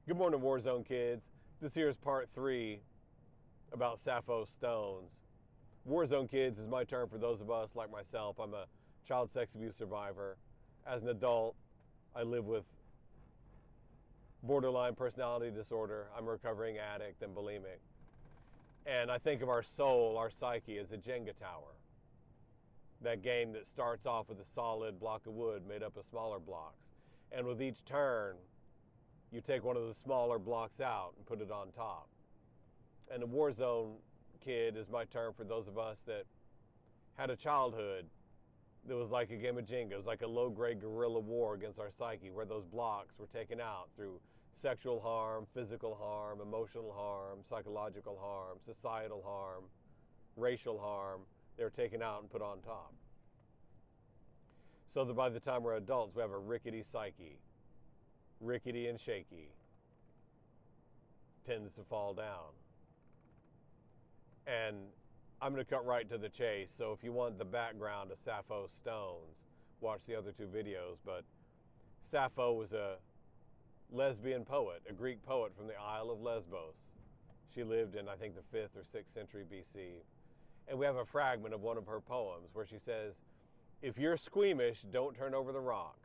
Good morning, Warzone kids. This here is part 3 about Sappho stones. Warzone kids is my term for those of us like myself. I'm a child sex abuse survivor. As an adult, I live with borderline personality disorder. I'm a recovering addict and bulimic. And I think of our soul, our psyche, as a Jenga tower. That game that starts off with a solid block of wood made up of smaller blocks. And with each turn, you take one of the smaller blocks out and put it on top. And the Warzone kid is my term for those of us that had a childhood that was like a game of Jenga. It was like a low-grade guerrilla war against our psyche, where those blocks were taken out through sexual harm, physical harm, emotional harm, psychological harm, societal harm, racial harm. They were taken out and put on top. So that by the time we're adults, we have a rickety psyche. Rickety and shaky, tends to fall down. And I'm going to cut right to the chase. So if you want the background of Sappho stones, watch the other two videos. But Sappho was a lesbian poet, a Greek poet from the Isle of Lesbos. She lived in, I think, the 5th or 6th century BC. And we have a fragment of one of her poems where she says, "If you're squeamish, don't turn over the rocks,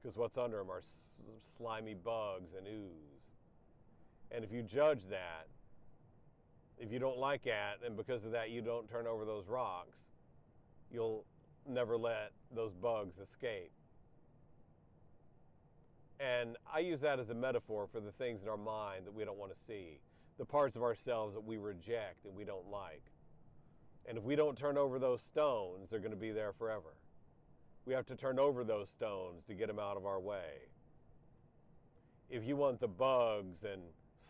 because what's under them are slimy bugs and ooze. And if you judge that, if you don't like that, and because of that you don't turn over those rocks, you'll never let those bugs escape." And I use that as a metaphor for the things in our mind that we don't want to see, the parts of ourselves that we reject and we don't like. And if we don't turn over those stones, they're going to be there forever. We have to turn over those stones to get them out of our way. If you want the bugs and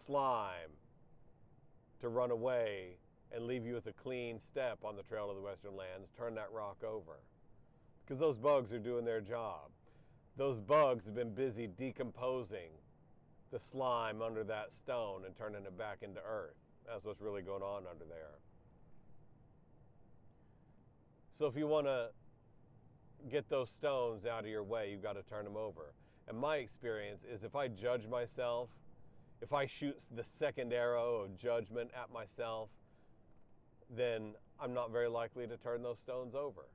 slime to run away and leave you with a clean step on the trail of the Western Lands, turn that rock over. Because those bugs are doing their job. Those bugs have been busy decomposing the slime under that stone and turning it back into earth. That's what's really going on under there. So if you want to get those stones out of your way, you've got to turn them over. And my experience is, if I judge myself, if I shoot the second arrow of judgment at myself, then I'm not very likely to turn those stones over.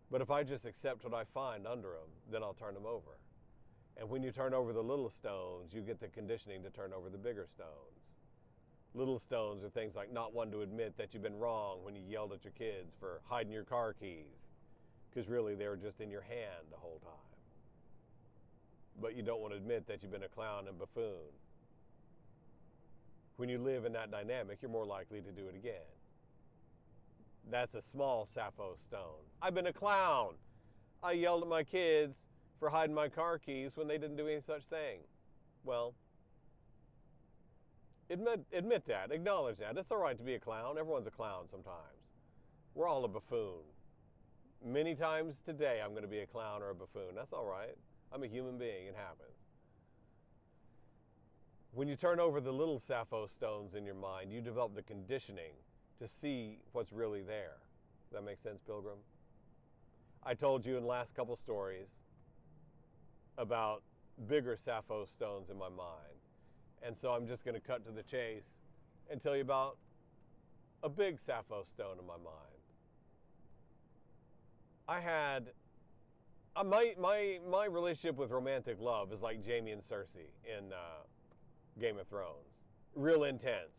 But if I just accept what I find under them, then I'll turn them over. And when you turn over the little stones, you get the conditioning to turn over the bigger stones. Little stones are things like not wanting to admit that you've been wrong when you yelled at your kids for hiding your car keys, because really they were just in your hand the whole time. But you don't want to admit that you've been a clown and buffoon. When you live in that dynamic, you're more likely to do it again. That's a small Sappho stone. I've been a clown. I yelled at my kids for hiding my car keys when they didn't do any such thing. Well, admit that. Acknowledge that. It's all right to be a clown. Everyone's a clown sometimes. We're all a buffoon. Many times today I'm going to be a clown or a buffoon. That's all right. I'm a human being. It happens. When you turn over the little Sappho stones in your mind, you develop the conditioning to see what's really there. Does that make sense, Pilgrim? I told you in the last couple stories about bigger Sappho stones in my mind. And so I'm just going to cut to the chase and tell you about a big Sappho stone in my mind. I had my relationship with romantic love is like Jaime and Cersei in Game of Thrones. Real intense.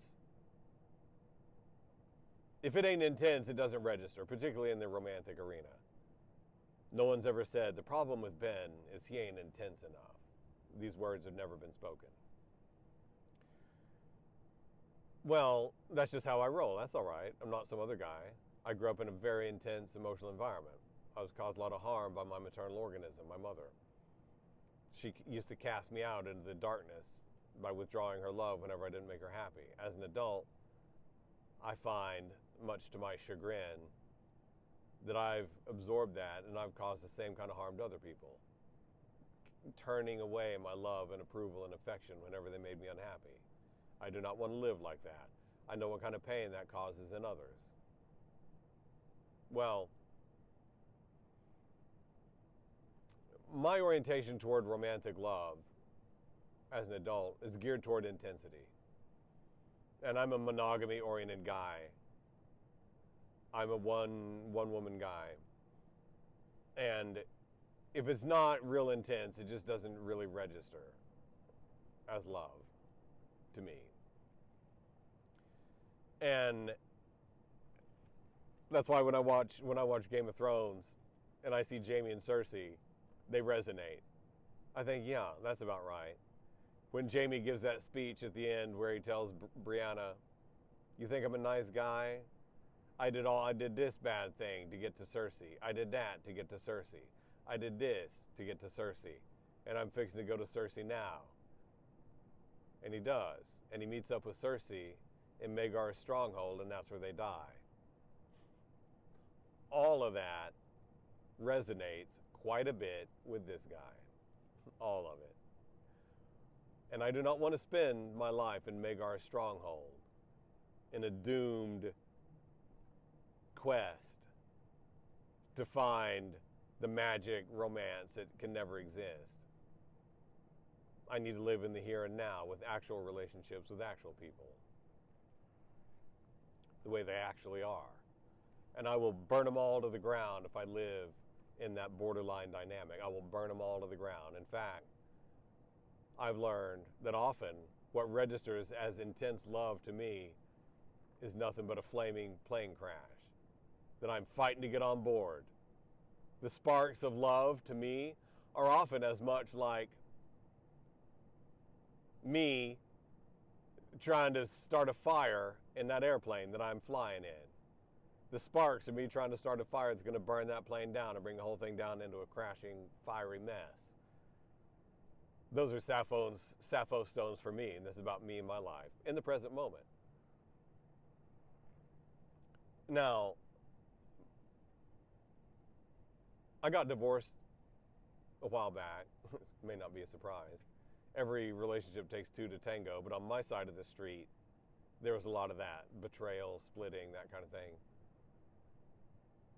If it ain't intense, it doesn't register, particularly in the romantic arena. No one's ever said, the problem with Ben is he ain't intense enough. These words have never been spoken. Well, that's just how I roll. That's all right. I'm not some other guy. I grew up in a very intense emotional environment. I was caused a lot of harm by my maternal organism, my mother. She used to cast me out into the darkness by withdrawing her love whenever I didn't make her happy. As an adult, I find, much to my chagrin, that I've absorbed that and I've caused the same kind of harm to other people, turning away my love and approval and affection whenever they made me unhappy. I do not want to live like that. I know what kind of pain that causes in others. Well, my orientation toward romantic love as an adult is geared toward intensity. And I'm a monogamy-oriented guy. I'm a one-woman guy. And if it's not real intense, it just doesn't really register as love to me. And that's why when I watch Game of Thrones and I see Jaime and Cersei, they resonate. I think, yeah, that's about right. When Jaime gives that speech at the end where he tells Brianna, "You think I'm a nice guy? I did this bad thing to get to Cersei. I did that to get to Cersei. I did this to get to Cersei. And I'm fixing to go to Cersei now." And he does. And he meets up with Cersei in Maegor's stronghold, and that's where they die. All of that resonates quite a bit with this guy. All of it. And I do not want to spend my life in Maegor's stronghold, in a doomed quest to find the magic romance that can never exist. I need to live in the here and now with actual relationships with actual people, the way they actually are. And I will burn them all to the ground if I live in that borderline dynamic. I will burn them all to the ground. In fact, I've learned that often what registers as intense love to me is nothing but a flaming plane crash that I'm fighting to get on board. The sparks of love to me are often as much like me trying to start a fire in that airplane that I'm flying in. The sparks of me trying to start a fire that's going to burn that plane down and bring the whole thing down into a crashing, fiery mess. Those are Sappho stones for me, and this is about me and my life in the present moment. Now, I got divorced a while back. It may not be a surprise. Every relationship takes two to tango, but on my side of the street, there was a lot of that. Betrayal, splitting, that kind of thing.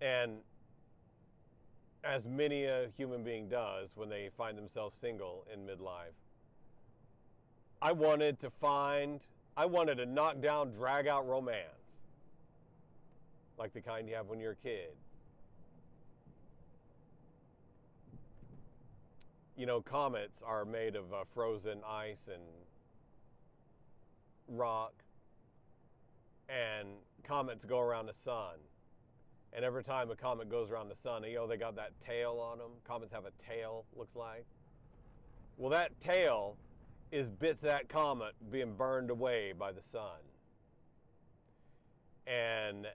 And as many a human being does when they find themselves single in midlife, I wanted a knockdown, drag-out romance, like the kind you have when you're a kid. You know, comets are made of frozen ice and rock, and comets go around the sun. And every time a comet goes around the sun, you know, they got that tail on them. Comets have a tail, looks like. Well, that tail is bits of that comet being burned away by the sun. And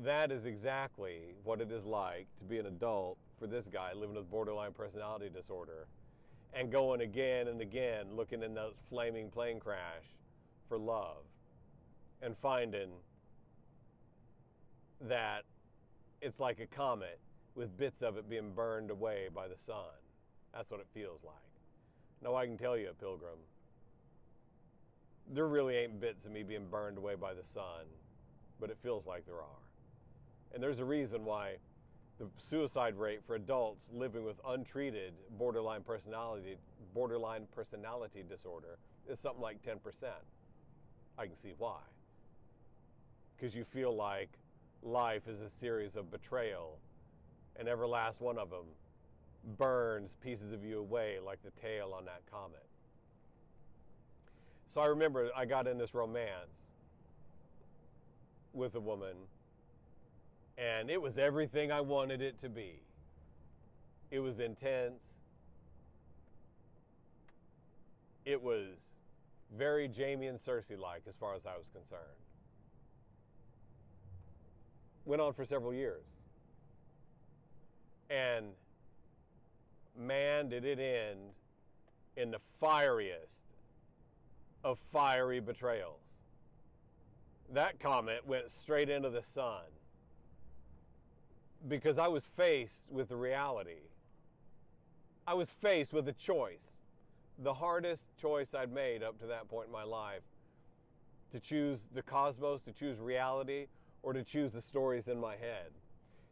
that is exactly what it is like to be an adult for this guy living with borderline personality disorder and going again and again looking in that flaming plane crash for love and finding that it's like a comet with bits of it being burned away by the sun. That's what it feels like. Now, I can tell you, Pilgrim, there really ain't bits of me being burned away by the sun, but it feels like there are. And there's a reason why the suicide rate for adults living with untreated borderline personality disorder is something like 10%. I can see why. Because you feel like life is a series of betrayal, and every last one of them burns pieces of you away like the tail on that comet. So I remember I got in this romance with a woman, and it was everything I wanted it to be. It was intense. It was very Jaime and Cersei-like as far as I was concerned. Went on for several years. And man, did it end in the fieriest of fiery betrayals. That comet went straight into the sun because I was faced with the reality. I was faced with a choice, the hardest choice I'd made up to that point in my life, to choose the cosmos, to choose reality, or to choose the stories in my head.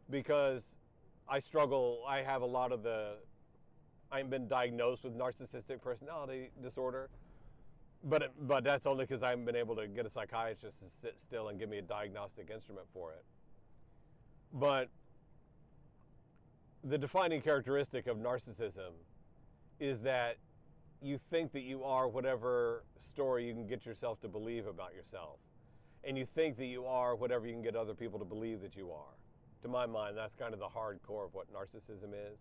Because I struggle, I have a lot of the I ain't been diagnosed with narcissistic personality disorder, but that's only because I haven't been able to get a psychiatrist to sit still and give me a diagnostic instrument for it. But the defining characteristic of narcissism is that you think that you are whatever story you can get yourself to believe about yourself. And you think that you are whatever you can get other people to believe that you are. To my mind, that's kind of the hardcore of what narcissism is.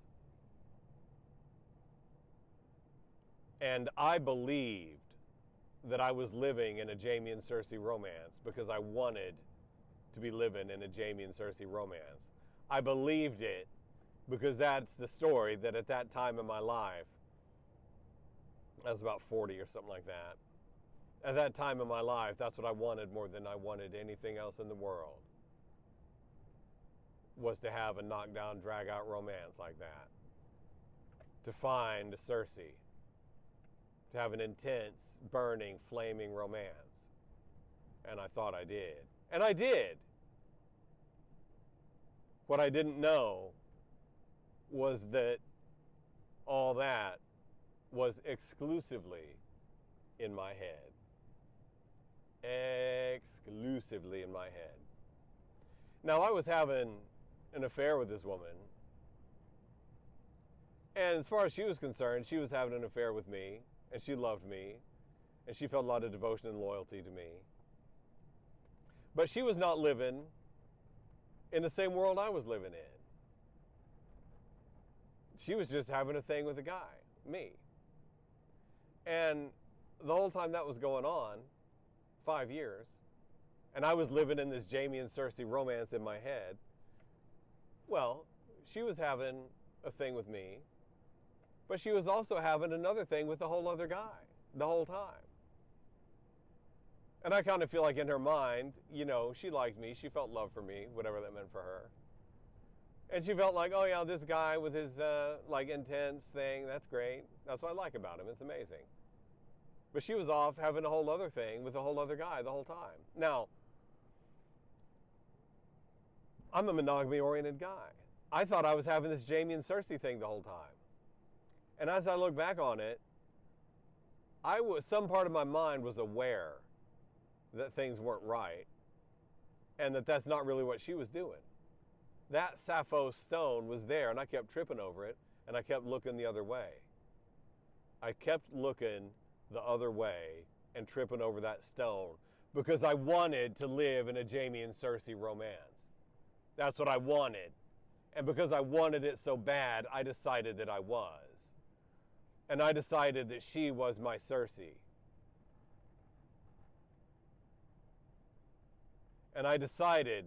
And I believed that I was living in a Jamie and Cersei romance because I wanted to be living in a Jamie and Cersei romance. I believed it because that's the story that at that time in my life, I was about 40 or something like that. At that time in my life, that's what I wanted more than I wanted anything else in the world, was to have a knockdown, drag-out romance like that. To find a Cersei. To have an intense, burning, flaming romance. And I thought I did. And I did. What I didn't know was that all that was exclusively in my head. Exclusively in my head. Now, I was having an affair with this woman. And as far as she was concerned, she was having an affair with me. And she loved me. And she felt a lot of devotion and loyalty to me. But she was not living in the same world I was living in. She was just having a thing with a guy, me. And the whole time that was going on, 5 years, and I was living in this Jamie and Cersei romance in my head, well, she was having a thing with me, but she was also having another thing with a whole other guy the whole time. And I kind of feel like in her mind, you know, she liked me, she felt love for me, whatever that meant for her. And she felt like, oh yeah, this guy with his like intense thing, that's great. That's what I like about him, it's amazing. But she was off having a whole other thing with a whole other guy the whole time. Now, I'm a monogamy-oriented guy. I thought I was having this Jamie and Cersei thing the whole time. And as I look back on it, some part of my mind was aware that things weren't right and that that's not really what she was doing. That Sappho stone was there, and I kept tripping over it, and I kept looking the other way. I kept looking the other way and tripping over that stone because I wanted to live in a Jamie and Cersei romance. That's what I wanted. And because I wanted it so bad, I decided that I was. And I decided that she was my Cersei. And I decided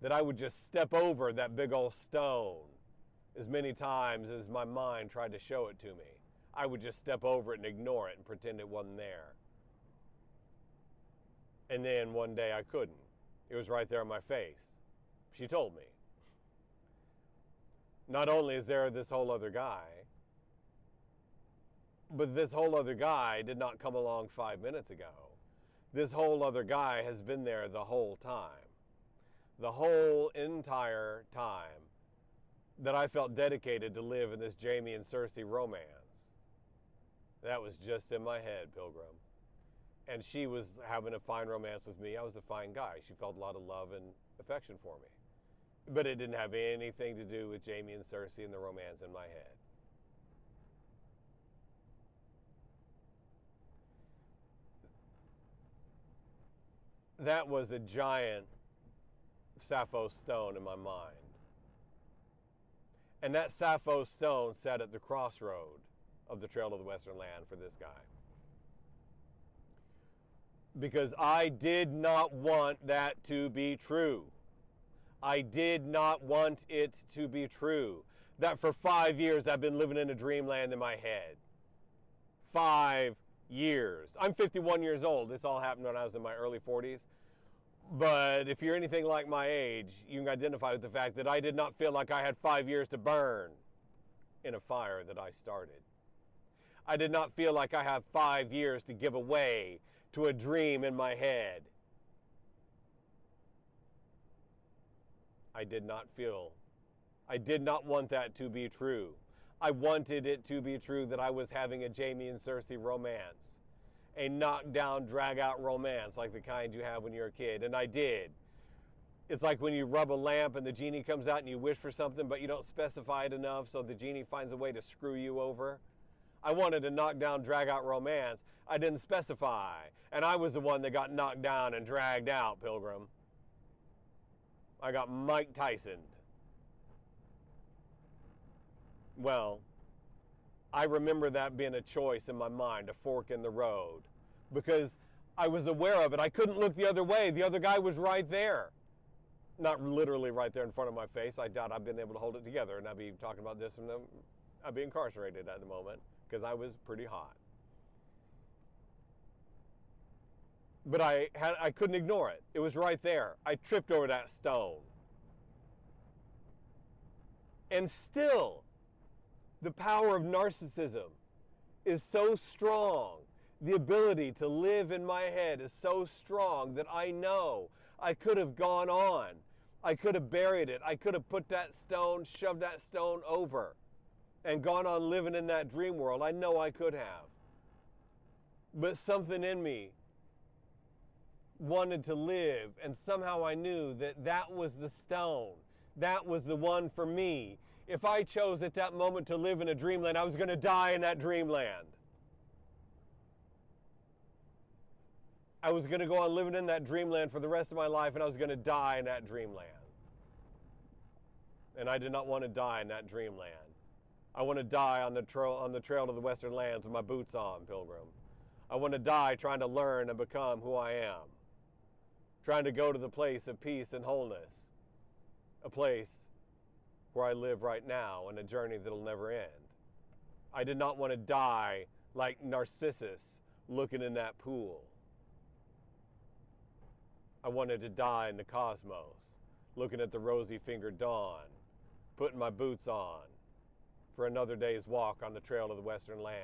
that I would just step over that big old stone as many times as my mind tried to show it to me. I would just step over it and ignore it and pretend it wasn't there. And then one day I couldn't. It was right there in my face. She told me. Not only is there this whole other guy, but this whole other guy did not come along 5 minutes ago. This whole other guy has been there the whole time. The whole entire time that I felt dedicated to live in this Jamie and Cersei romance. That was just in my head, Pilgrim. And she was having a fine romance with me. I was a fine guy. She felt a lot of love and affection for me. But it didn't have anything to do with Jamie and Cersei and the romance in my head. That was a giant Sappho stone in my mind. And that Sappho stone sat at the crossroad of the Trail to the Western Land for this guy. Because I did not want that to be true. I did not want it to be true. That for 5 years I've been living in a dreamland in my head. 5 years. I'm 51 years old. This all happened when I was in my early 40s. But if you're anything like my age, you can identify with the fact that I did not feel like I had 5 years to burn in a fire that I started. I did not feel like I had 5 years to give away to a dream in my head. I did not want that to be true. I wanted it to be true that I was having a Jamie and Cersei romance. A knockdown, drag-out romance like the kind you have when you're a kid. And I did. It's like when you rub a lamp and the genie comes out and you wish for something, but you don't specify it enough, so the genie finds a way to screw you over. I wanted a knockdown, drag-out romance. I didn't specify. And I was the one that got knocked down and dragged out, Pilgrim. I got Mike Tyson'd. Well, I remember that being a choice in my mind, a fork in the road, because I was aware of it. I couldn't look the other way. The other guy was right there. Not literally right there in front of my face. I doubt I've been able to hold it together, and I'd be talking about this, and I'd be incarcerated at the moment because I was pretty hot. But I couldn't ignore it. It was right there. I tripped over that stone. And still, the power of narcissism is so strong. The ability to live in my head is so strong that I know I could have gone on. I could have buried it. I could have put that stone, shoved that stone over, and gone on living in that dream world. I know I could have. But something in me wanted to live, and somehow I knew that that was the stone. That was the one for me. If I chose at that moment to live in a dreamland, I was going to die in that dreamland. I was going to go on living in that dreamland for the rest of my life, and I was going to die in that dreamland. And I did not want to die in that dreamland. I want to die on the trail to the Western Lands with my boots on, Pilgrim. I want to die trying to learn and become who I am. Trying to go to the place of peace and wholeness. A place where I live right now in a journey that'll never end. I did not want to die like Narcissus looking in that pool. I wanted to die in the cosmos, looking at the rosy-fingered dawn, putting my boots on for another day's walk on the trail to the Western Lands.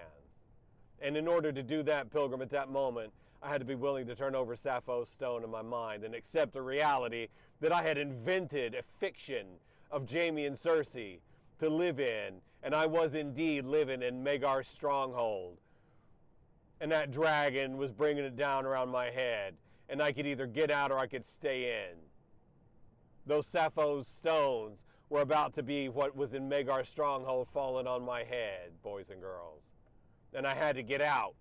And in order to do that, Pilgrim, at that moment, I had to be willing to turn over Sappho's stone in my mind and accept the reality that I had invented a fiction of Jamie and Cersei to live in, and I was indeed living in Magar's stronghold. And that dragon was bringing it down around my head, and I could either get out or I could stay in. Those Sappho's stones were about to be what was in Magar's stronghold falling on my head, boys and girls. And I had to get out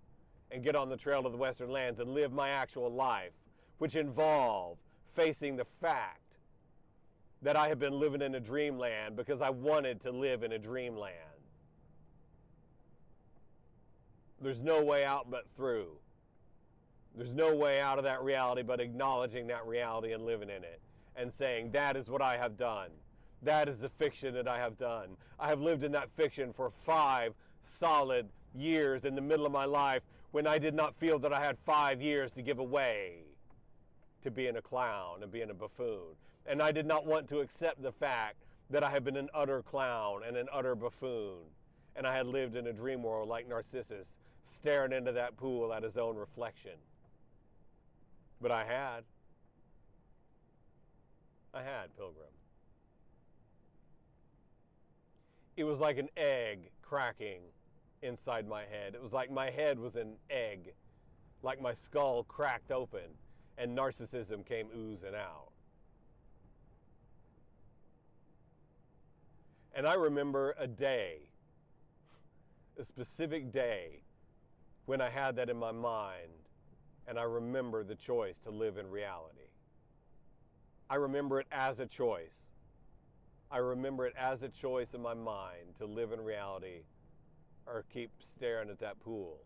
and get on the trail to the Western Lands and live my actual life, which involved facing the fact that I had been living in a dreamland because I wanted to live in a dreamland. There's no way out but through. There's no way out of that reality but acknowledging that reality and living in it and saying, that is what I have done. That is the fiction that I have done. I have lived in that fiction for 5 solid years in the middle of my life when I did not feel that I had 5 years to give away to being a clown and being a buffoon. And I did not want to accept the fact that I had been an utter clown and an utter buffoon. And I had lived in a dream world like Narcissus, staring into that pool at his own reflection. But I had, Pilgrim. It was like an egg cracking inside my head. It was like my head was an egg, like my skull cracked open and narcissism came oozing out. And I remember a day, a specific day, when I had that in my mind, and I remember the choice to live in reality. I remember it as a choice. I remember it as a choice in my mind to live in reality or keep staring at that pool,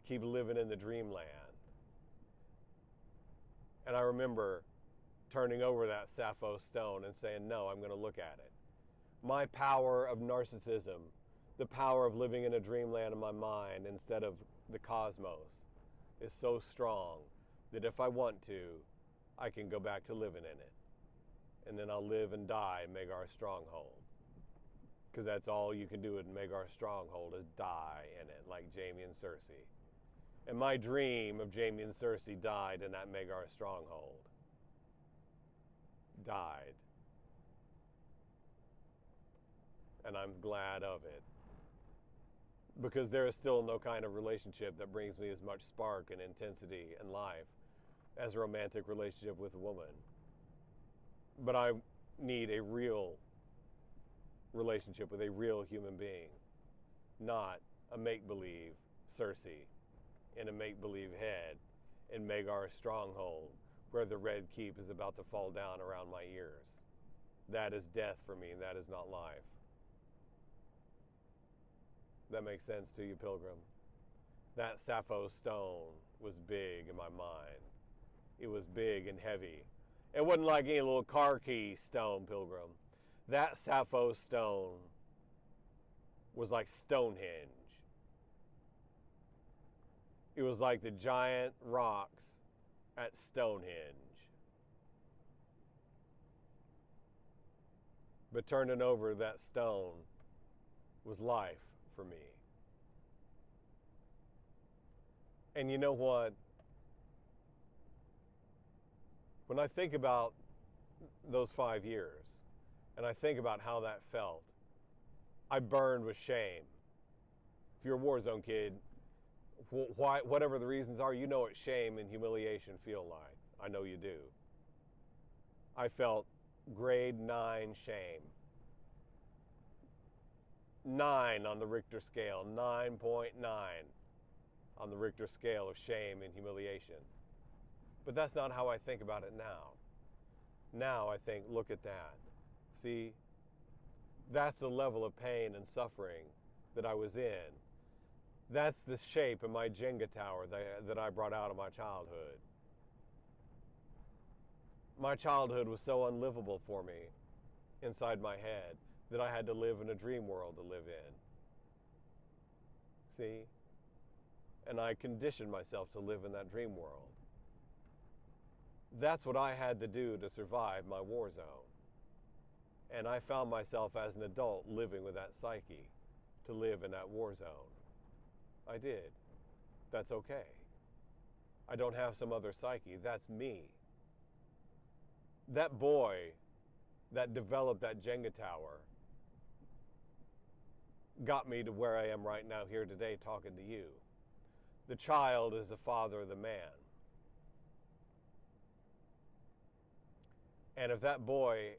keep living in the dreamland. And I remember turning over that Sappho stone and saying, no, I'm going to look at it. My power of narcissism, the power of living in a dreamland in my mind instead of the cosmos, is so strong that if I want to, I can go back to living in it. And then I'll live and die in Magar's stronghold. Because that's all you can do in Magar's stronghold is die in it, like Jamie and Cersei. And my dream of Jamie and Cersei died in that Magar stronghold. Died. And I'm glad of it. because there is still no kind of relationship that brings me as much spark and intensity in life as a romantic relationship with a woman. But I need a real relationship with a real human being, not a make-believe Cersei in a make-believe head in Magar's stronghold where the Red Keep is about to fall down around my ears. That is death for me. That is not life. That makes sense to you, Pilgrim? That Sappho stone was big in my mind. It was big and heavy. It wasn't like any little car key stone, Pilgrim. That Sappho stone was like Stonehenge. It was like the giant rocks at Stonehenge. But turning over that stone was life for me. And you know what? When I think about those 5 years, and I think about how that felt, I burned with shame. If you're a Warzone kid, whatever the reasons are, you know what shame and humiliation feel like. I know you do. I felt grade 9 shame. 9 on the Richter scale, 9.9 on the Richter scale of shame and humiliation. But that's not how I think about it now. Now I think, look at that. See, that's the level of pain and suffering that I was in. That's the shape of my Jenga tower that I brought out of my childhood. My childhood was so unlivable for me inside my head that I had to live in a dream world to live in. See? And I conditioned myself to live in that dream world. That's what I had to do to survive my war zone. And I found myself as an adult living with that psyche to live in that war zone. I did. That's okay. I don't have some other psyche. That's me. That boy that developed that Jenga tower got me to where I am right now here today talking to you. The child is the father of the man. And if that boy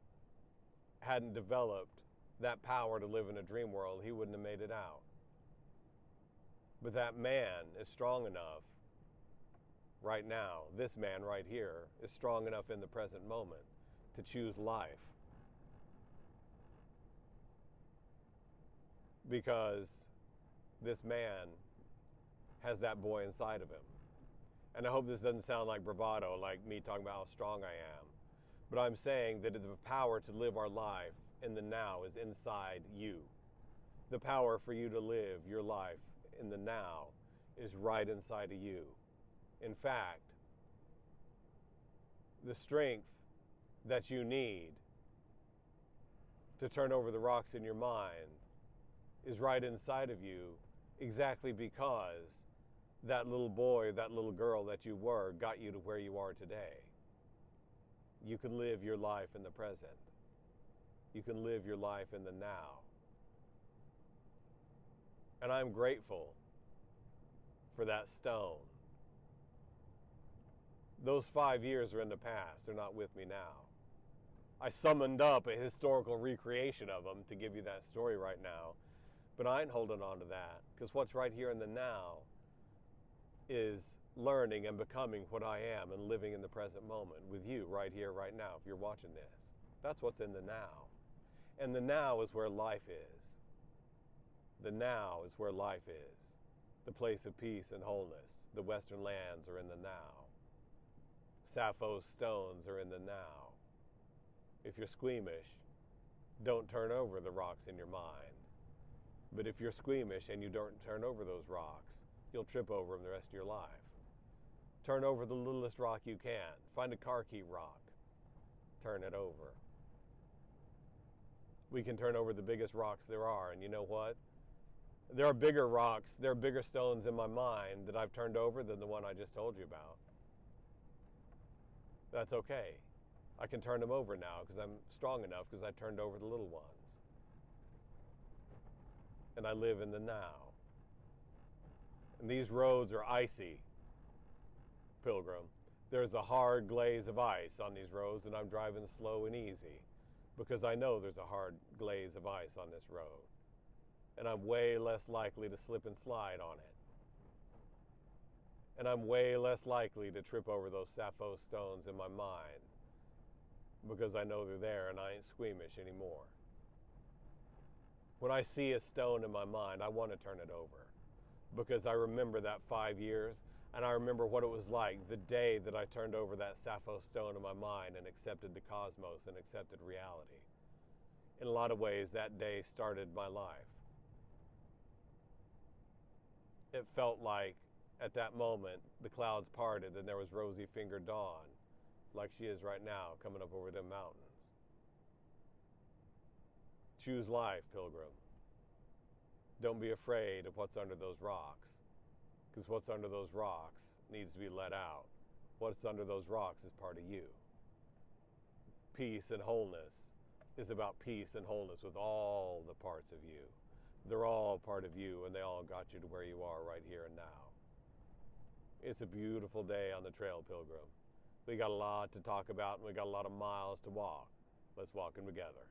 hadn't developed that power to live in a dream world, he wouldn't have made it out. But that man is strong enough right now, this man right here, is strong enough in the present moment to choose life. Because this man has that boy inside of him. And I hope this doesn't sound like bravado, like me talking about how strong I am. But I'm saying that the power to live our life in the now is inside you. The power for you to live your life in the now is right inside of you. In fact, the strength that you need to turn over the rocks in your mind is right inside of you, exactly because that little boy, that little girl that you were got you to where you are today. You can live your life in the present. You can live your life in the now. And I'm grateful for that stone. Those 5 years are in the past. They're not with me now. I summoned up a historical recreation of them to give you that story right now. But I ain't holding on to that, because what's right here in the now is learning and becoming what I am and living in the present moment with you right here, right now, if you're watching this. That's what's in the now. And the now is where life is. The now is where life is. The place of peace and wholeness. The western lands are in the now. Sappho's stones are in the now. If you're squeamish, don't turn over the rocks in your mind. But if you're squeamish and you don't turn over those rocks, you'll trip over them the rest of your life. Turn over the littlest rock you can. Find a car key rock. Turn it over. We can turn over the biggest rocks there are, and you know what? There are bigger rocks, there are bigger stones in my mind that I've turned over than the one I just told you about. That's okay. I can turn them over now because I'm strong enough because I turned over the little ones. And I live in the now. And these roads are icy, Pilgrim. There's a hard glaze of ice on these roads, and I'm driving slow and easy because I know there's a hard glaze of ice on this road. And I'm way less likely to slip and slide on it. And I'm way less likely to trip over those Sappho stones in my mind because I know they're there and I ain't squeamish anymore. When I see a stone in my mind, I want to turn it over because I remember that 5 years, and I remember what it was like the day that I turned over that Sappho stone in my mind and accepted the cosmos and accepted reality. In a lot of ways, that day started my life. It felt like at that moment the clouds parted and there was rosy-fingered dawn, like she is right now coming up over them mountains. Choose life, Pilgrim. Don't be afraid of what's under those rocks, because what's under those rocks needs to be let out. What's under those rocks is part of you. Peace and wholeness is about peace and wholeness with all the parts of you. They're all part of you, and they all got you to where you are right here and now. It's a beautiful day on the trail, Pilgrim. We got a lot to talk about, and we got a lot of miles to walk. Let's walk them together.